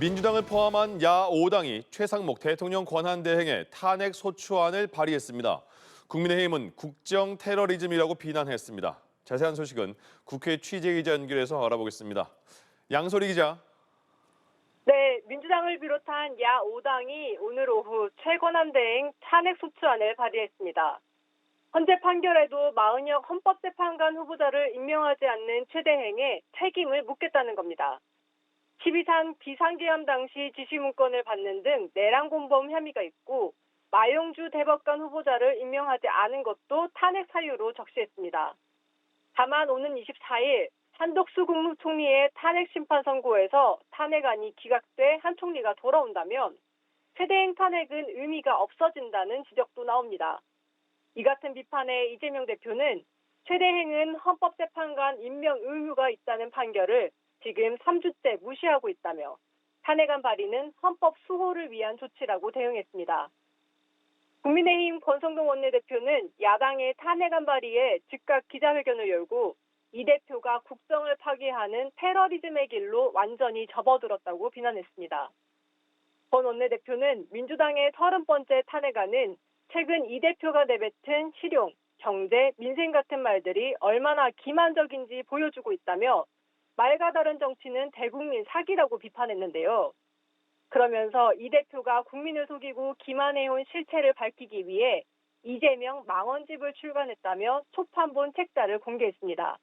민주당을 포함한 야5당이 최상목 대통령 권한대행의 탄핵 소추안을 발의했습니다. 국민의힘은 국정 테러리즘이라고 비난했습니다. 자세한 소식은 국회 취재기자 연결해서 알아보겠습니다. 양소리 기자. 네, 민주당을 비롯한 야5당이 오늘 오후 최권한대행 탄핵 소추안을 발의했습니다. 헌재 판결에도 마은혁 헌법재판관 후보자를 임명하지 않는 최 대행에 책임을 묻겠다는 겁니다. 12산 비상계엄 당시 지시문건을 받는 등 내란 공범 혐의가 있고 마용주 대법관 후보자를 임명하지 않은 것도 탄핵 사유로 적시했습니다. 다만 오는 24일 한덕수 국무총리의 탄핵 심판 선고에서 탄핵안이 기각돼 한 총리가 돌아온다면 최 대행 탄핵은 의미가 없어진다는 지적도 나옵니다. 이 같은 비판에 이재명 대표는 최 대행은 헌법재판관 임명 의무가 있다는 판결을 지금 3주째 무시하고 있다며 탄핵안 발의는 헌법 수호를 위한 조치라고 대응했습니다. 국민의힘 권성동 원내대표는 야당의 탄핵안 발의에 즉각 기자회견을 열고 이 대표가 국정을 파괴하는 테러리즘의 길로 완전히 접어들었다고 비난했습니다. 권 원내대표는 민주당의 30번째 탄핵안은 최근 이 대표가 내뱉은 실용, 경제, 민생 같은 말들이 얼마나 기만적인지 보여주고 있다며 말과 다른 정치는 대국민 사기라고 비판했는데요. 그러면서 이 대표가 국민을 속이고 기만해온 실체를 밝히기 위해 이재명 망언집을 출간했다며 초판본 책자를 공개했습니다.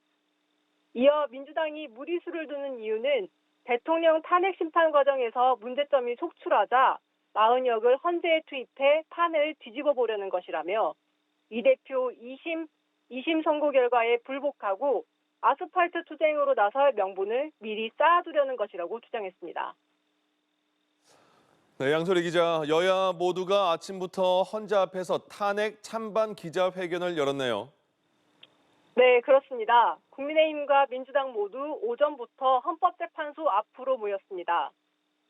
이어 민주당이 무리수를 두는 이유는 대통령 탄핵 심판 과정에서 문제점이 속출하자 마은혁을 헌재에 투입해 판을 뒤집어 보려는 것이라며 이 대표 2심 선고 결과에 불복하고 아스팔트 투쟁으로 나설 명분을 미리 쌓아두려는 것이라고 주장했습니다. 네, 양소리 기자. 여야 모두가 아침부터 헌재 앞에서 탄핵 찬반 기자회견을 열었네요. 네, 그렇습니다. 국민의힘과 민주당 모두 오전부터 헌법재판소 앞으로 모였습니다.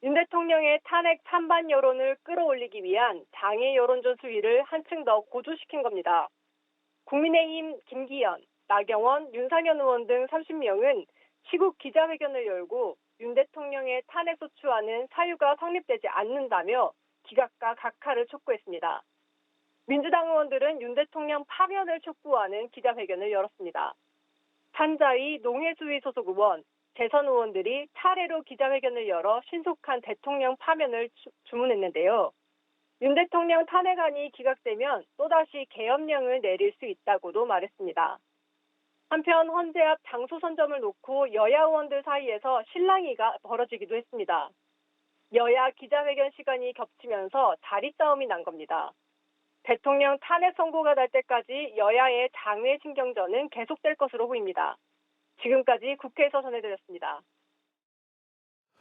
윤 대통령의 탄핵 찬반 여론을 끌어올리기 위한 장애 여론전 수위를 한층 더 고조시킨 겁니다. 국민의힘 김기현, 나경원, 윤상현 의원 등 30명은 시국 기자회견을 열고 윤 대통령의 탄핵소추안은 사유가 성립되지 않는다며 기각과 각하를 촉구했습니다. 민주당 의원들은 윤 대통령 파면을 촉구하는 기자회견을 열었습니다. 한자위 농해수위 소속 의원, 대선 의원들이 차례로 기자회견을 열어 신속한 대통령 파면을 주문했는데요. 윤 대통령 탄핵안이 기각되면 또다시 계엄령을 내릴 수 있다고도 말했습니다. 한편 헌재 앞 장소 선점을 놓고 여야 의원들 사이에서 실랑이가 벌어지기도 했습니다. 여야 기자회견 시간이 겹치면서 자리 싸움이 난 겁니다. 대통령 탄핵 선고가 날 때까지 여야의 장외 신경전은 계속될 것으로 보입니다. 지금까지 국회에서 전해드렸습니다.